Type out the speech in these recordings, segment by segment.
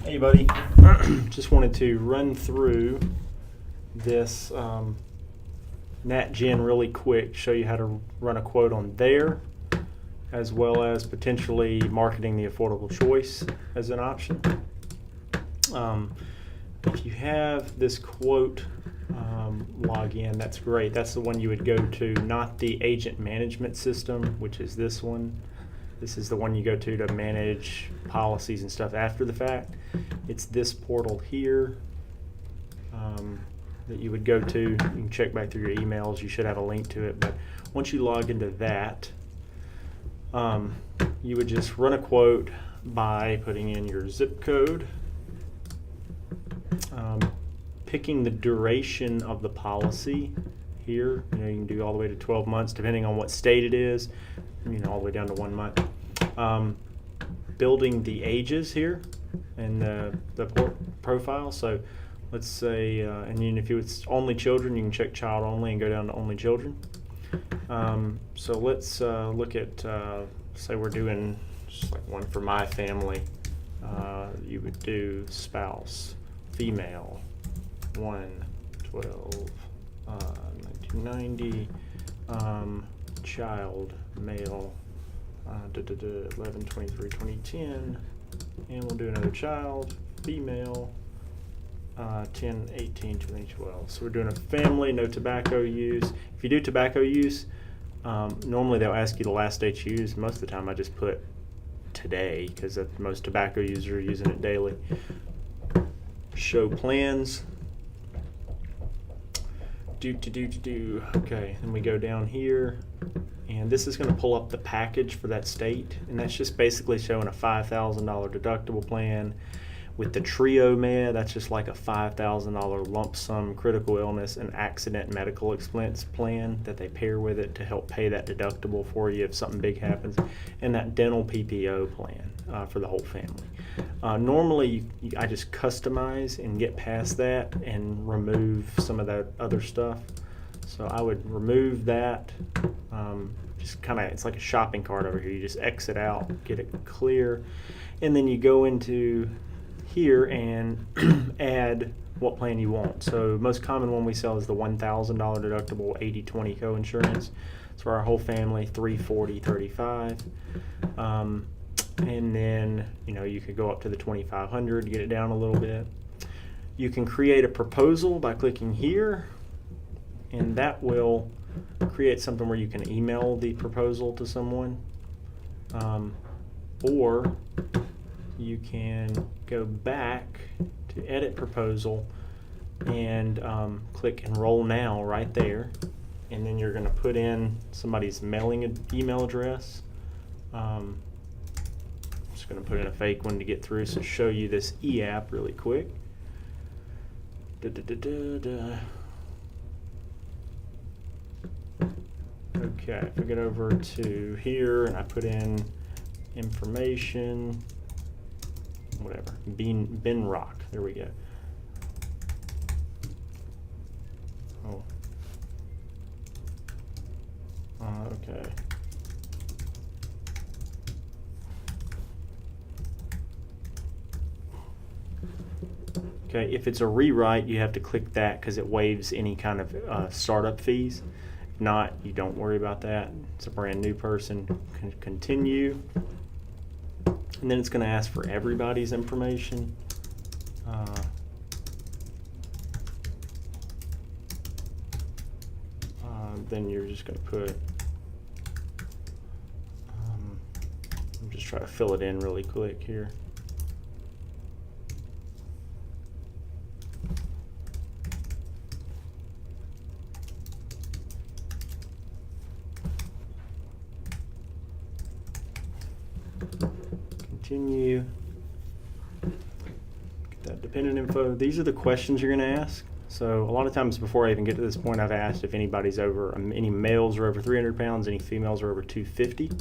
Hey buddy, just wanted to run through this NatGen really quick, show you how to run a quote on there, as well as potentially marketing the affordable choice as an option. If you have this quote login, that's great. That's the one you would go to, not the agent management system, which is this one. This is the one you go to manage policies and stuff after the fact. It's this portal here that you would go to. You can check back through your emails. You should have a link to it. But once you log into that, you would just run a quote by putting in your zip code, picking the duration of the policy here. You can do all the way to 12 months, depending on what state it is. All the way down to 1 month. Building the ages here in the profile. So let's say, and then if it's only children, you can check child only and go down to only children. So let's look at, say we're doing just like one for my family. You would do spouse, female, 1/12/1990, child, male, 11/23/2010, and we'll do another child, female, 10/18/2012. So we're doing a family, no tobacco use. If you do tobacco use, normally they'll ask you the last date you used. Most of the time I just put today because most tobacco users are using it daily. Show plans. Okay, then we go down here, and this is going to pull up the package for that state, and that's just basically showing a $5,000 deductible plan with the Trio Med. That's just like a $5,000 lump sum critical illness and accident medical expense plan that they pair with it to help pay that deductible for you if something big happens, and that dental PPO plan for the whole family. Normally, I just customize and get past that and remove some of that other stuff. So I would remove that. Just kind of, it's like a shopping cart over here. You just exit out, get it clear, and then you go into here and add what plan you want. So most common one we sell is the $1,000 deductible 80/20 coinsurance. So for our whole family, $340.35. And then you could go up to the $2,500, get it down a little bit. You can create a proposal by clicking here, and that will create something where you can email the proposal to someone, or you can go back to edit proposal and click enroll now right there, and then you're going to put in somebody's mailing email address. Just going to put in a fake one to get through, so show you this e-app really quick. Okay, if I get over to here and I put in information, whatever, Ben Rock, there we go. Oh. Okay. Okay, if it's a rewrite, you have to click that because it waives any kind of startup fees. If not, you don't worry about that. It's a brand new person. Continue. And then it's going to ask for everybody's information. Then you're just going to put, I'm just trying to fill it in really quick here. Continue. Get that dependent info. These are the questions you're going to ask. So a lot of times before I even get to this point, I've asked if anybody's over, any males are over 300 pounds, any females are over 250.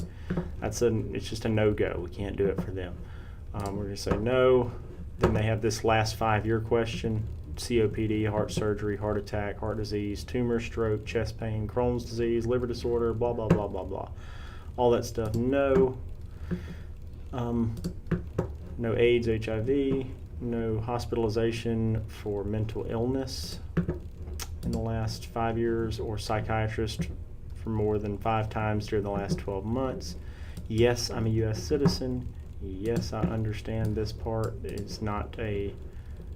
It's just a no-go. We can't do it for them. We're going to say no. Then they have this last 5-year question: COPD, heart surgery, heart attack, heart disease, tumor, stroke, chest pain, Crohn's disease, liver disorder, blah, blah, blah, blah, blah. All that stuff, no. No AIDS, HIV, no hospitalization for mental illness in the last 5 years, or psychiatrist for more than 5 times during the last 12 months. Yes, I'm a U.S. citizen. Yes, I understand this part. It's not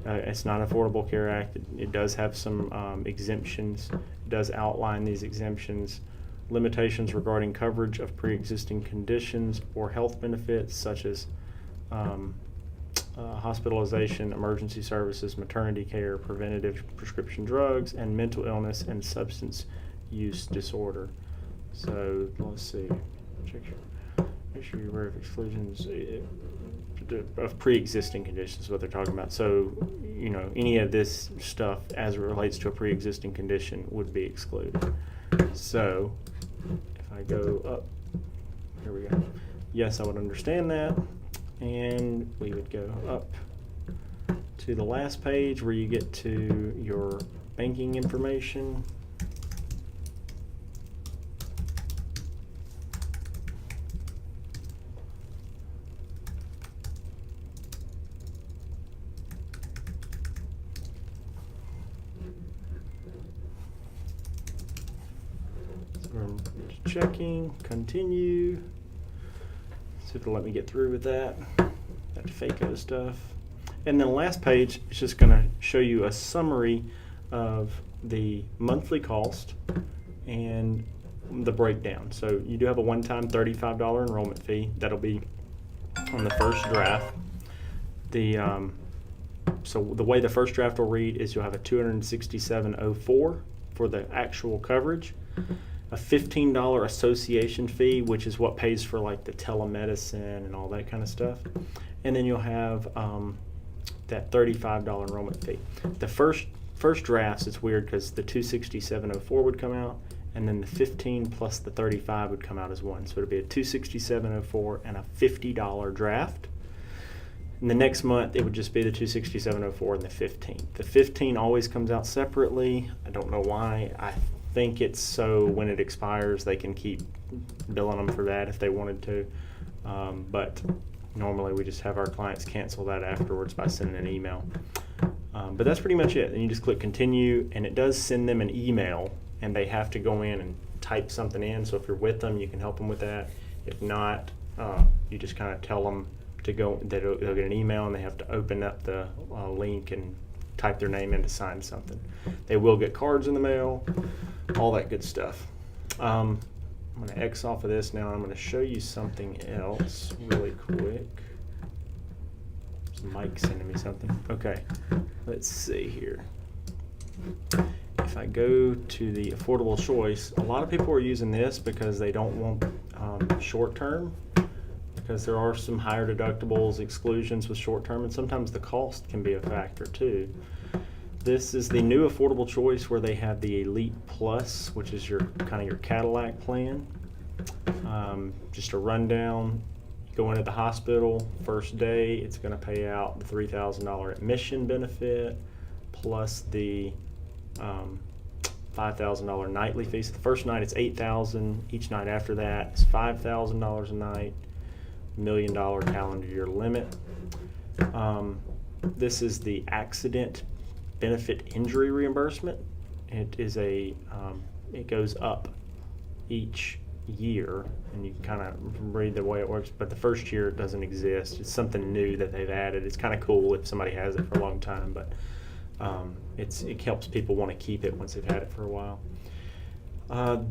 Affordable Care Act. It does have some exemptions. It does outline these exemptions. Limitations regarding coverage of pre-existing conditions or health benefits such as hospitalization, emergency services, maternity care, preventative prescription drugs, and mental illness and substance use disorder. So let's see. Make sure you're aware of exclusions of pre-existing conditions is what they're talking about. So, any of this stuff as it relates to a pre-existing condition would be excluded. So, if I go up, here we go. Yes, I would understand that. And we would go up to the last page where you get to your banking information. So I'm checking, continue. See if it'll let me get through with that FACO stuff. And then the last page is just going to show you a summary of the monthly cost and the breakdown. So you do have a one-time $35 enrollment fee. That'll be on the first draft. So the way the first draft will read is you'll have a $267.04 for the actual coverage. A $15 association fee, which is what pays for like the telemedicine and all that kind of stuff. And then you'll have that $35 enrollment fee. The first drafts, it's weird because the $267.04 would come out, and then the 15 plus the 35 would come out as one. So it'll be a $267.04 and a $50 draft. And the next month it would just be the $267.04 and the 15. The 15 always comes out separately. I don't know why. I think it's so when it expires they can keep billing them for that if they wanted to, but normally we just have our clients cancel that afterwards by sending an email. But that's pretty much it. And you just click continue, and it does send them an email, and they have to go in and type something in. So if you're with them, you can help them with that. If not, you just kind of tell them to go. They'll get an email, and they have to open up the link and type their name in to sign something. They will get cards in the mail, all that good stuff. I'm going to X off of this now. I'm going to show you something else really quick. Mike sending me something. Okay, let's see here. If I go to the affordable choice, a lot of people are using this because they don't want short term, because there are some higher deductibles, exclusions with short term, and sometimes the cost can be a factor too. This is the new affordable choice where they have the Elite Plus, which is your kind of your Cadillac plan. Just a rundown. You go into the hospital, first day, it's going to pay out the $3,000 admission benefit plus the $5,000 nightly fee. So the first night it's $8,000. Each night after that is $5,000 a night. $1 million calendar year limit. This is the accident benefit injury reimbursement. It is it goes up each year, and you can kind of read the way it works, but the first year it doesn't exist. It's something new that they've added. It's kind of cool if somebody has it for a long time, but it helps people want to keep it once they've had it for a while.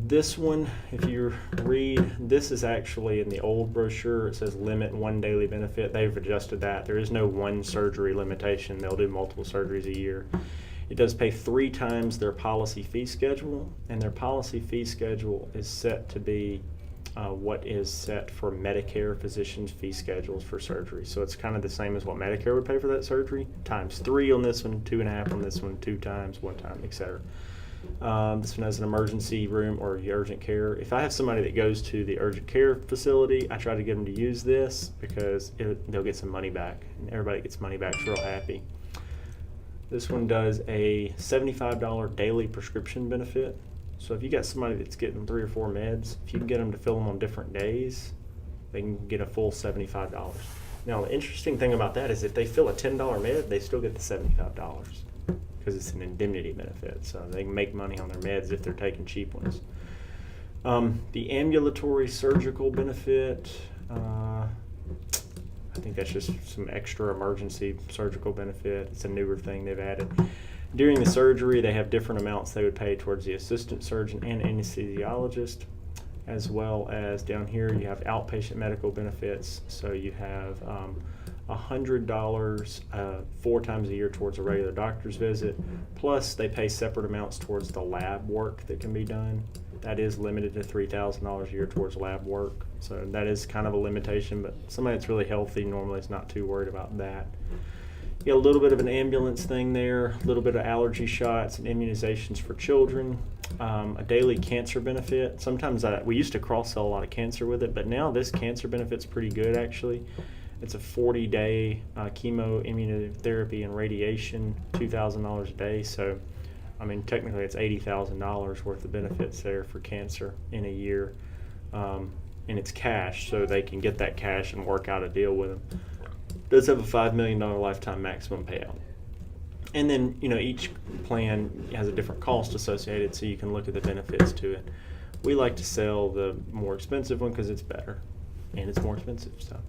This one, if you read, this is actually in the old brochure. It says limit one daily benefit. They've adjusted that. There is no one surgery limitation. They'll do multiple surgeries a year. It does pay 3 times their policy fee schedule, and their policy fee schedule is set to be what is set for Medicare physicians' fee schedules for surgery. So it's kind of the same as what Medicare would pay for that surgery, times 3 on this one, 2.5 on this one, 2 times, 1 time, etc. This one has an emergency room or urgent care. If I have somebody that goes to the urgent care facility, I try to get them to use this because they'll get some money back. And everybody gets money back, real happy. This one does a $75 daily prescription benefit. So if you got somebody that's getting 3 or 4 meds, if you can get them to fill them on different days, they can get a full $75. Now, the interesting thing about that is if they fill a $10 med, they still get the $75 because it's an indemnity benefit. So they can make money on their meds if they're taking cheap ones. The ambulatory surgical benefit, I think that's just some extra emergency surgical benefit. It's a newer thing they've added. During the surgery, they have different amounts they would pay towards the assistant surgeon and anesthesiologist, as well as down here you have outpatient medical benefits. So you have $100 4 times a year towards a regular doctor's visit, plus they pay separate amounts towards the lab work that can be done. That is limited to $3,000 a year towards lab work. So that is kind of a limitation, but somebody that's really healthy normally is not too worried about that. You got a little bit of an ambulance thing there, a little bit of allergy shots and immunizations for children, a daily cancer benefit. Sometimes we used to cross-sell a lot of cancer with it, but now this cancer benefit's pretty good actually. It's a 40-day chemo, immunotherapy, and radiation, $2,000 a day. So, I mean, technically it's $80,000 worth of benefits there for cancer in a year. And it's cash, so they can get that cash and work out a deal with them. It does have a $5 million lifetime maximum payout. And then, each plan has a different cost associated, so you can look at the benefits to it. We like to sell the more expensive one because it's better and it's more expensive. So,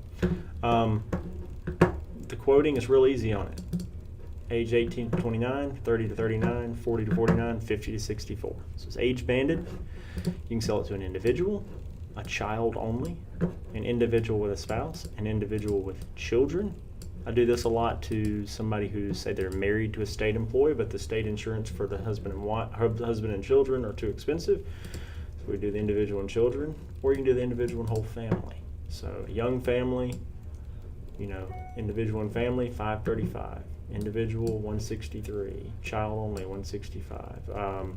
the quoting is real easy on it. Age 18 to 29, 30 to 39, 40 to 49, 50 to 64. So it's age banded. You can sell it to an individual, a child only, an individual with a spouse, an individual with children. I do this a lot to somebody who say they're married to a state employee, but the state insurance for the husband and children are too expensive. So we do the individual and children, or you can do the individual and whole family. So a young family, individual and family, $535. Individual, $163. Child only, $165.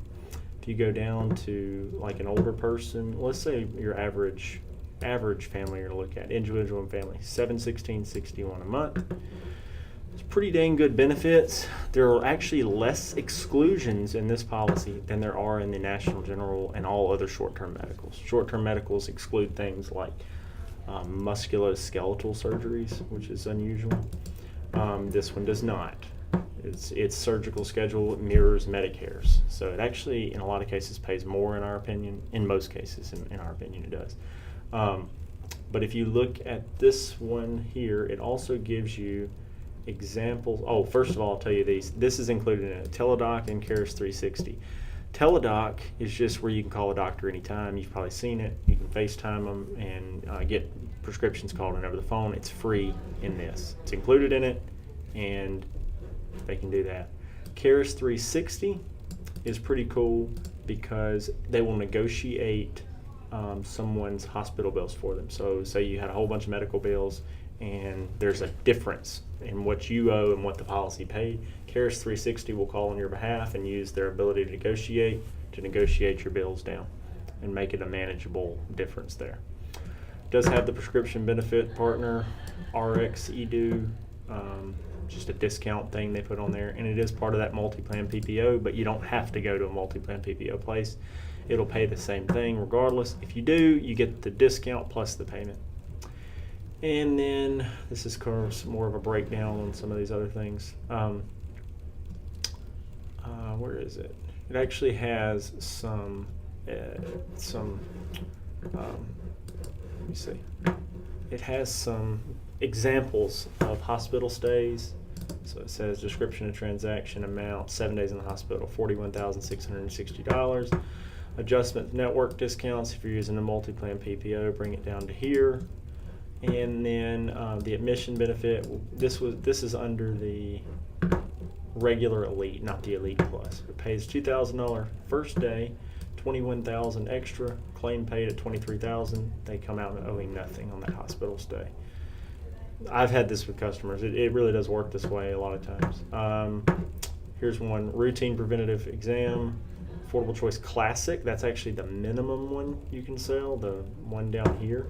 If you go down to like an older person, let's say your average family you're going to look at, individual and family, $716.61 a month. It's pretty dang good benefits. There are actually less exclusions in this policy than there are in the National General and all other short-term medicals. Short-term medicals exclude things like musculoskeletal surgeries, which is unusual. This one does not. Its surgical schedule mirrors Medicare's. So it actually, in a lot of cases, pays more in our opinion. In most cases, in our opinion, it does. But if you look at this one here, it also gives you examples. Oh, first of all, I'll tell you these. This is included in it. Teladoc and Caris 360. Teladoc is just where you can call a doctor anytime. You've probably seen it. You can FaceTime them and get prescriptions called in over the phone. It's free in this. It's included in it, and they can do that. Caris 360 is pretty cool because they will negotiate someone's hospital bills for them. So say you had a whole bunch of medical bills and there's a difference in what you owe and what the policy paid. Caris 360 will call on your behalf and use their ability to negotiate your bills down and make it a manageable difference there. It does have the prescription benefit partner, RX Edu, just a discount thing they put on there, and it is part of that multi-plan PPO, but you don't have to go to a multi-plan PPO place. It'll pay the same thing regardless. If you do, you get the discount plus the payment. And then this is more of a breakdown on some of these other things. Where is it? It actually has some let me see. It has some examples of hospital stays. So it says description of transaction amount, 7 days in the hospital, $41,660. Adjustment network discounts, if you're using a multi-plan PPO, bring it down to here. And then the admission benefit, this is under the regular Elite, not the Elite Plus. It pays $2,000 first day, $21,000 extra, claim paid at $23,000. They come out owing nothing on that hospital stay. I've had this with customers. It really does work this way a lot of times. Here's one, routine preventative exam, Affordable Choice Classic. That's actually the minimum one you can sell, the one down here.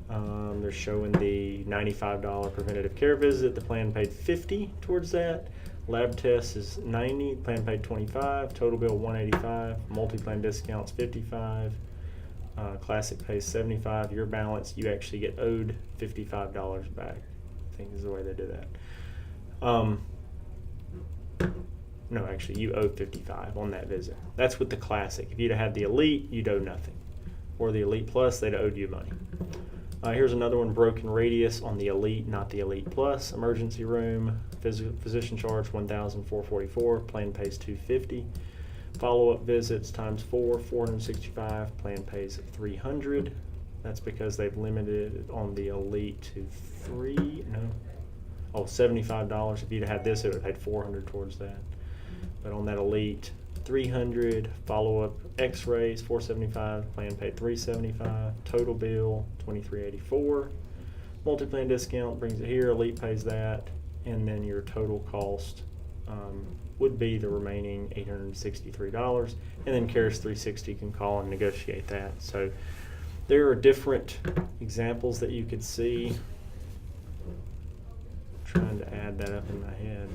They're showing the $95 preventative care visit. The plan paid $50 towards that. Lab test is $90, plan paid $25, total bill $185, multi-plan discounts $55. Classic pays $75. Your balance, you actually get owed $55 back. I think is the way they do that. No, actually, you owe $55 on that visit. That's with the Classic. If you'd have had the Elite, you'd owe nothing. Or the Elite Plus, they'd owed you money. Here's another one, broken radius on the Elite, not the Elite Plus. Emergency room, physician charge $1,444, plan pays $250. Follow-up visits times 4, $465, plan pays $300. That's because they've limited it on the Elite to $75. If you'd had this, it would have paid $400 towards that. But on that Elite, $300. Follow-up X-rays, $475. Plan paid $375. Total bill, $2384. Multi-plan discount brings it here. Elite pays that, and then your total cost would be the remaining $863. And then Cares 360 can call and negotiate that. So there are different examples that you could see. I'm trying to add that up in my head.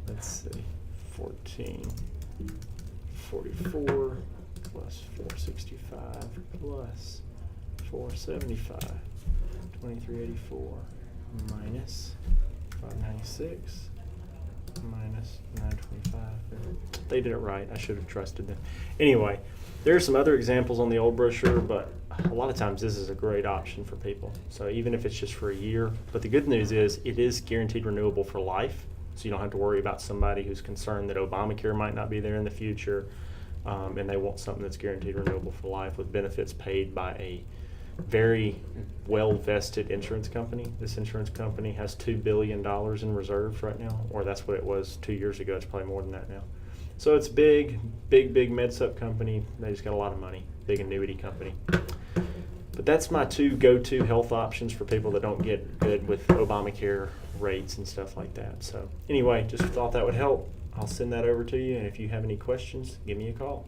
Let's see. 1444 plus 465 plus 475, 2384 minus 596 minus 925. They did it right. I should have trusted them. Anyway, there are some other examples on the old brochure, but a lot of times this is a great option for people. So even if it's just for a year, but the good news is it is guaranteed renewable for life. So you don't have to worry about somebody who's concerned that Obamacare might not be there in the future, and they want something that's guaranteed renewable for life with benefits paid by a very well-vested insurance company. This insurance company has $2 billion in reserves right now, or that's what it was 2 years ago. It's probably more than that now. So it's big med sup company. They just got a lot of money, big annuity company. But that's my two go-to health options for people that don't get good with Obamacare rates and stuff like that. So anyway, just thought that would help. I'll send that over to you, and if you have any questions, give me a call.